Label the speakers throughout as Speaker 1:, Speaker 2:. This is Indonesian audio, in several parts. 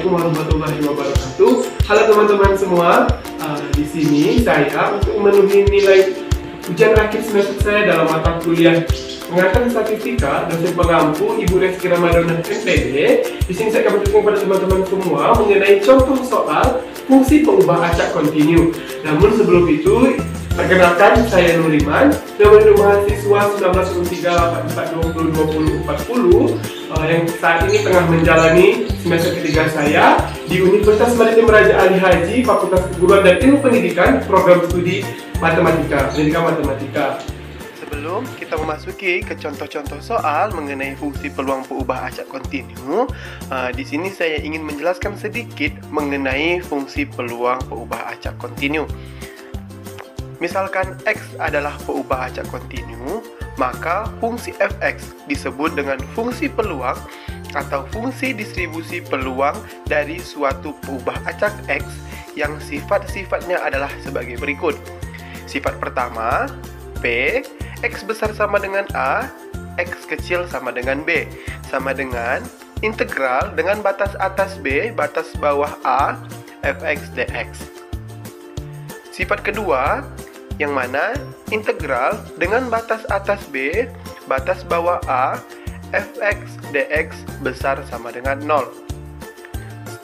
Speaker 1: Assalamualaikum warahmatullahi wabarakatuh. Halo teman-teman semua, di sini saya untuk memenuhi nilai ujian akhir semester saya dalam mata kuliah Pengantar Statistika dosen pengampu Ibu Reski Ramadhana MPD. Di sini saya akan bertanya kepada teman-teman semua mengenai contoh soal fungsi pengubah acak kontinu. Namun sebelum itu, perkenalkan saya Nuriman, nomor mahasiswa 1983842040 yang saat ini tengah menjalani semester ketiga saya di Universitas Maritim Raja Ali Haji, Fakultas Keguruan dan Ilmu Pendidikan, program studi Matematika, Pendidikan Matematika. Sebelum kita memasuki ke contoh-contoh soal mengenai fungsi peluang pengubah acak kontinu, di sini saya ingin menjelaskan sedikit mengenai fungsi peluang pengubah acak kontinu. Misalkan X adalah pengubah acak kontinu, maka fungsi fx disebut dengan fungsi peluang atau fungsi distribusi peluang dari suatu pengubah acak X yang sifat-sifatnya adalah sebagai berikut. Sifat pertama, P, X besar sama dengan A, X kecil sama dengan B, sama dengan integral dengan batas atas B, batas bawah A, fx dx. Sifat kedua, yang mana integral dengan batas atas B, batas bawah A, fx dx besar sama dengan 0.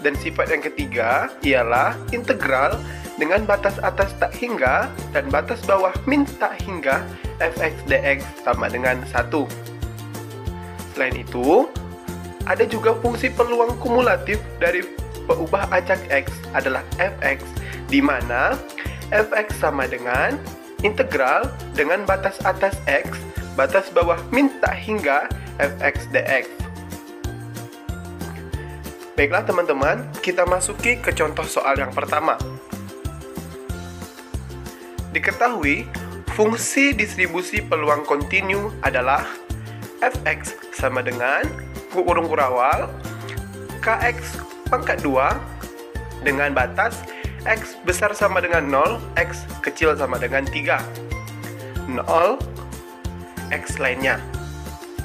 Speaker 1: Dan sifat yang ketiga ialah integral dengan batas atas tak hingga dan batas bawah min tak hingga, fx dx sama dengan 1. Selain itu, ada juga fungsi peluang kumulatif dari pengubah acak X adalah fx, di mana fx sama dengan integral dengan batas atas X, batas bawah min tak hingga, fx dx. Baiklah teman-teman, kita masuki ke contoh soal yang pertama. Diketahui, fungsi distribusi peluang kontinu adalah fx sama dengan kurung kurawal kx pangkat 2 dengan batas X besar sama dengan 0, X kecil sama dengan 3, 0, X lainnya.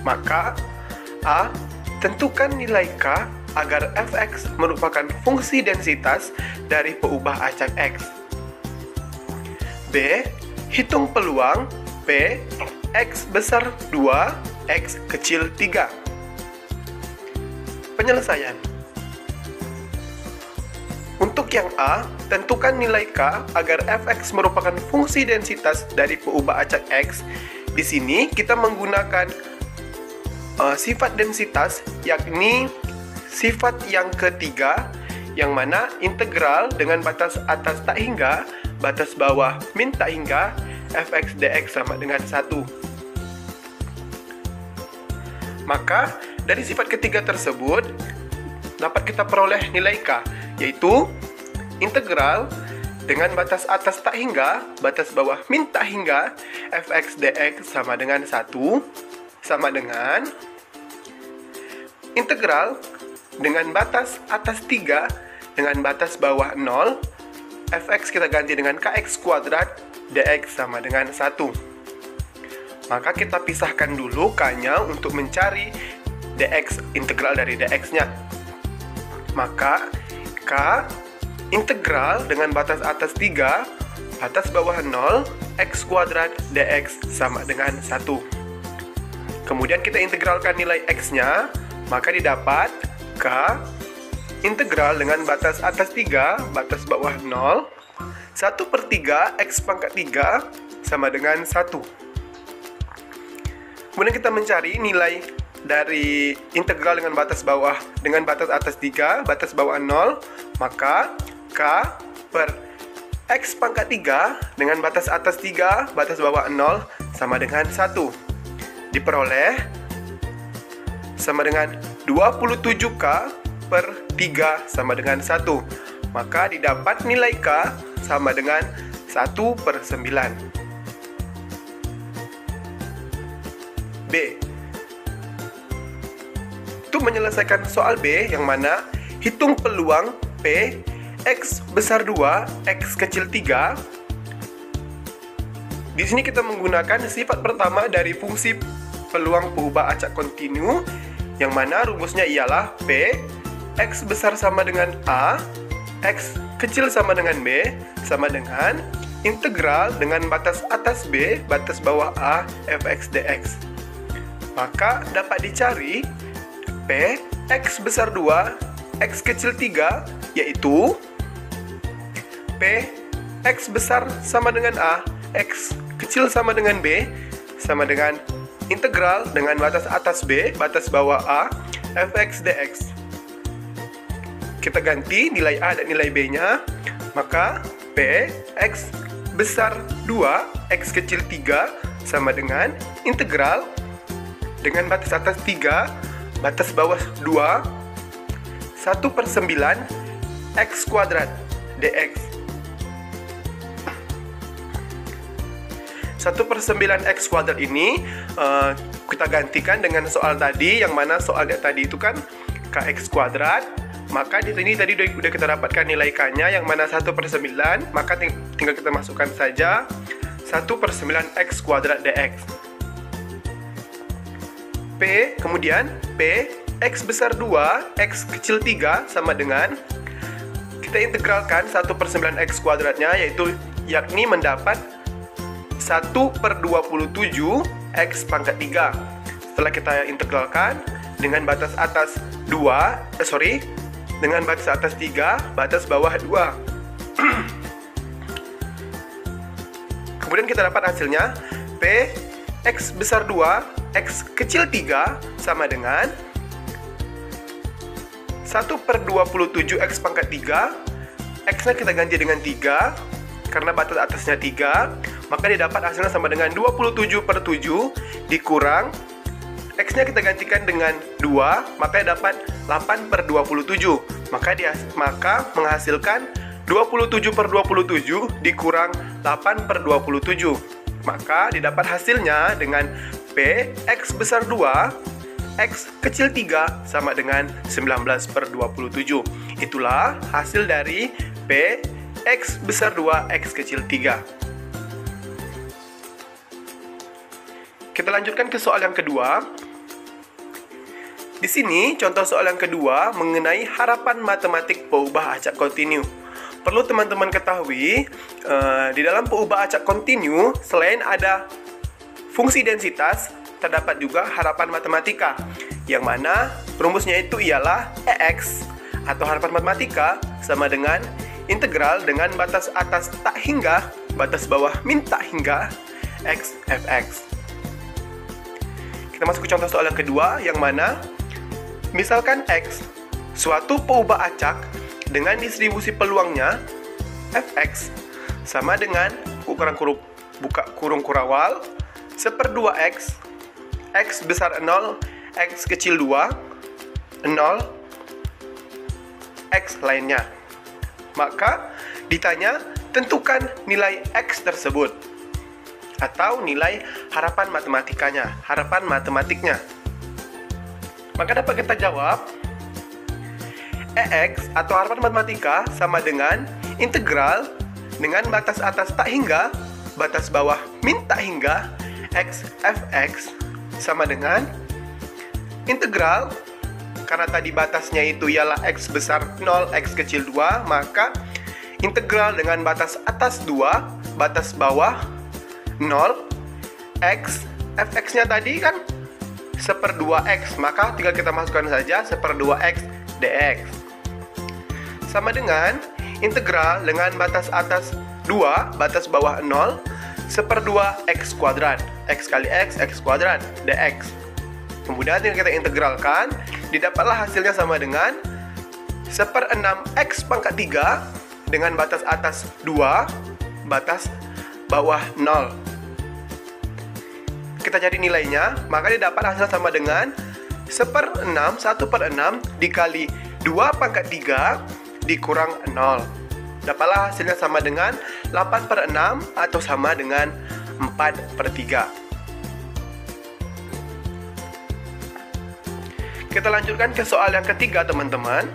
Speaker 1: Maka A, tentukan nilai K agar fx merupakan fungsi densitas dari pengubah acak X. B, hitung peluang P, X besar 2, X kecil 3. Penyelesaian. Untuk yang A, tentukan nilai K agar fx merupakan fungsi densitas dari pengubah acak X. Di sini kita menggunakan sifat densitas, yakni sifat yang ketiga, yang mana integral dengan batas atas tak hingga, batas bawah min tak hingga, fx dx sama dengan 1. Maka, dari sifat ketiga tersebut, dapat kita peroleh nilai K, yaitu integral dengan batas atas tak hingga, batas bawah min tak hingga, fx dx sama dengan 1, sama dengan integral dengan batas atas 3 dengan batas bawah 0, fx kita ganti dengan kx kuadrat, dx sama dengan 1. Maka kita pisahkan dulu k-nya untuk mencari dx, integral dari dx-nya. Maka K integral dengan batas atas 3, batas bawah 0, x kuadrat dx sama dengan 1. Kemudian kita integralkan nilai x-nya, maka didapat K integral dengan batas atas 3, batas bawah 0, 1/3 x pangkat 3 sama dengan 1. Kemudian kita mencari nilai dari integral dengan batas bawah dengan batas atas 3, batas bawah 0, maka K per X pangkat 3 dengan batas atas 3, batas bawah 0 sama dengan 1. Diperoleh sama dengan 27K per 3 sama dengan 1. Maka didapat nilai K sama dengan 1/9. B. Untuk menyelesaikan soal B, yang mana hitung peluang P, X besar 2, X kecil 3. Di sini kita menggunakan sifat pertama dari fungsi peluang pengubah acak kontinu, yang mana rumusnya ialah P X besar sama dengan A, X kecil sama dengan B, sama dengan integral dengan batas atas B, batas bawah A, fx dx. Maka dapat dicari P, X besar 2, X kecil 3, yaitu P, X besar sama dengan A, X kecil sama dengan B, sama dengan integral dengan batas atas B, batas bawah A, fx dx. Kita ganti nilai A dan nilai B-nya, maka P, X besar 2, X kecil 3, sama dengan integral dengan batas atas 3, batas bawah 2, 1/9 X kuadrat dx. 1/9 X kuadrat ini kita gantikan dengan soal tadi, yang mana soal tadi itu kan KX kuadrat. Maka di sini tadi udah kita dapatkan nilai K-nya, yang mana 1/9, maka tinggal kita masukkan saja 1/9 X kuadrat dx. P, kemudian P, X besar 2, X kecil 3, sama dengan, kita integralkan 1/9 X kuadratnya, yakni mendapat 1/27 X pangkat 3. Setelah kita integralkan dengan batas atas 2, dengan batas atas 3, batas bawah 2. Kemudian kita dapat hasilnya P, X besar 2, X kecil 3, sama dengan 1/27 X pangkat 3. X-nya kita ganti dengan 3, karena batas atasnya 3, maka didapat hasilnya sama dengan 27/7 dikurang X-nya kita gantikan dengan 2, maka dapat 8/27. Maka menghasilkan 27/27 dikurang 8/27. Maka didapat hasilnya dengan P, X besar 2, X kecil 3, sama dengan 19/27. Itulah hasil dari P, X besar 2, X kecil 3. Kita lanjutkan ke soal yang kedua. Di sini contoh soal yang kedua mengenai harapan matematik peubah acak kontinu. Perlu teman-teman ketahui, di dalam peubah acak kontinu selain ada fungsi densitas, terdapat juga harapan matematika, yang mana rumusnya itu ialah EX atau harapan matematika sama dengan integral dengan batas atas tak hingga, batas bawah min tak hingga X fx. Kita masuk ke contoh soal yang kedua, yang mana misalkan X suatu peubah acak dengan distribusi peluangnya fx sama dengan buka kurung kurawal 1/2x, X besar 0, X kecil 2, 0, X lainnya. Maka ditanya tentukan nilai X tersebut atau nilai harapan matematiknya. Maka dapat kita jawab EX atau harapan matematika sama dengan integral dengan batas atas tak hingga, batas bawah min tak hingga X fx sama dengan integral, karena tadi batasnya itu ialah X besar 0, X kecil 2, maka integral dengan batas atas 2, batas bawah 0, X fx-nya tadi kan 1/2x, maka tinggal kita masukkan saja 1/2x dx sama dengan integral dengan batas atas 2, batas bawah 0, 1/2x kuadrat, x kali x kuadrat dx. Kemudian tinggal kita integralkan, didapatlah hasilnya sama dengan 1/6x pangkat 3 dengan batas atas 2, batas bawah 0. Kita cari nilainya, maka didapat hasil sama dengan 1/6 dikali 2 pangkat 3 dikurang 0. Dapatlah hasilnya sama dengan 8/6 atau sama dengan 4/3. Kita lanjutkan ke soal yang ketiga, teman-teman.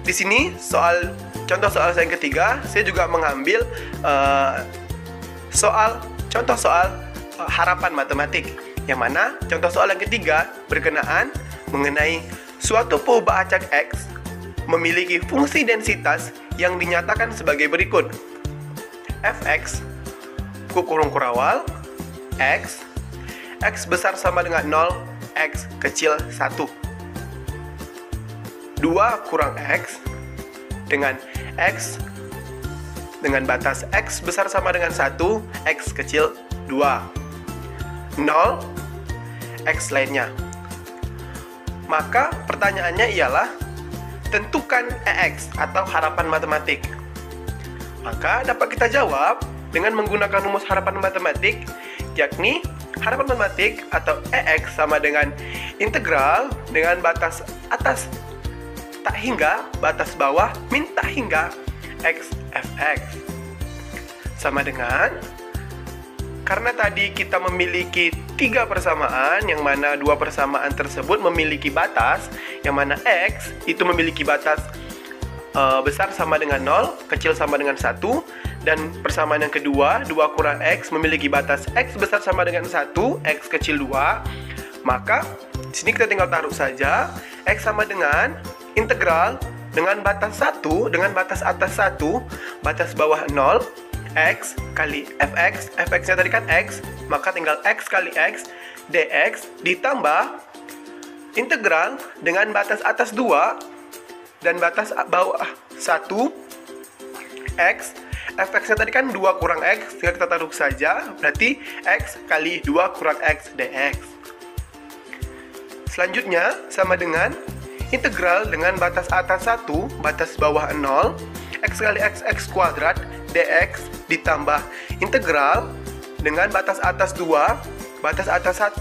Speaker 1: Di sini contoh soal yang ketiga, saya juga mengambil contoh soal harapan matematik, yang mana contoh soal yang ketiga berkenaan mengenai Suatu peubah acak X memiliki fungsi densitas yang dinyatakan sebagai berikut. Fx kurung kurawal X besar sama dengan 0, X kecil 1. 2 kurang X dengan X dengan batas X besar sama dengan 1, X kecil 2. 0, X lainnya. Maka pertanyaannya ialah tentukan EX atau harapan matematik. Maka dapat kita jawab dengan menggunakan rumus harapan matematik, yakni harapan matematik atau EX sama dengan integral dengan batas atas tak hingga, batas bawah min tak hingga X Fx. Sama dengan, karena tadi kita memiliki 3 persamaan, yang mana 2 persamaan tersebut memiliki batas, yang mana X itu memiliki batas besar sama dengan 0, kecil sama dengan 1, dan persamaan yang kedua, 2 kurang X memiliki batas X besar sama dengan 1, X kecil 2, maka di sini kita tinggal taruh saja X sama dengan integral dengan batas 1, dengan batas atas 1, batas bawah 0, X kali Fx, Fx-nya tadi kan X, maka tinggal X kali X, dx ditambah integral dengan batas atas 2 dan batas bawah 1, X, Fx-nya tadi kan 2 kurang X, tinggal kita taruh saja, berarti X kali 2 kurang X dx. Selanjutnya sama dengan integral dengan batas atas 1, batas bawah 0, X kali X kuadrat dx ditambah integral dengan batas atas 2, batas atas 1,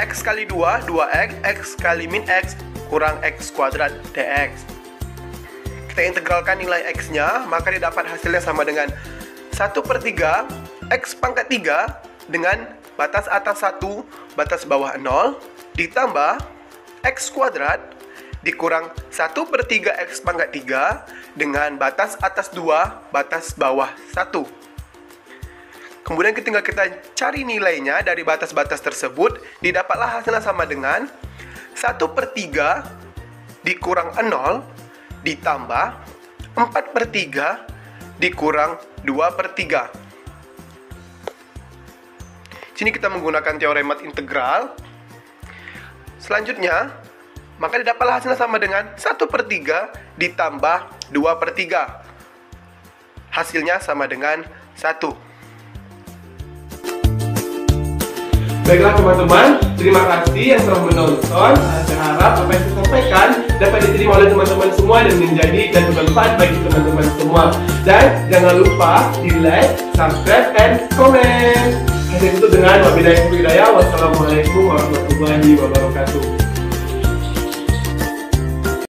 Speaker 1: X kali 2, 2x, X kali min X kurang X kuadrat dx. Kita integralkan nilai X-nya, maka didapat hasilnya sama dengan 1/3 X pangkat 3 dengan batas atas 1, batas bawah 0, ditambah X kuadrat dikurang 1/3 X pangkat 3 dengan batas atas 2, batas bawah 1. Kemudian tinggal kita cari nilainya dari batas-batas tersebut, didapatlah hasilnya sama dengan 1/3 dikurang 0 ditambah 4/3 dikurang 2/3. Sini kita menggunakan teorema integral. Selanjutnya, maka didapatlah hasilnya sama dengan 1/3 ditambah 2/3. Hasilnya sama dengan 1. Baiklah teman-teman, terima kasih yang telah menonton. Saya harap apa yang saya sampaikan dapat diterima oleh teman-teman semua dan menjadi dan bermanfaat bagi teman-teman semua. Dan jangan lupa di like, subscribe, and comment. Saya tutup dengan wabillahi taufiq wal hidayah. Wassalamualaikum warahmatullahi wabarakatuh.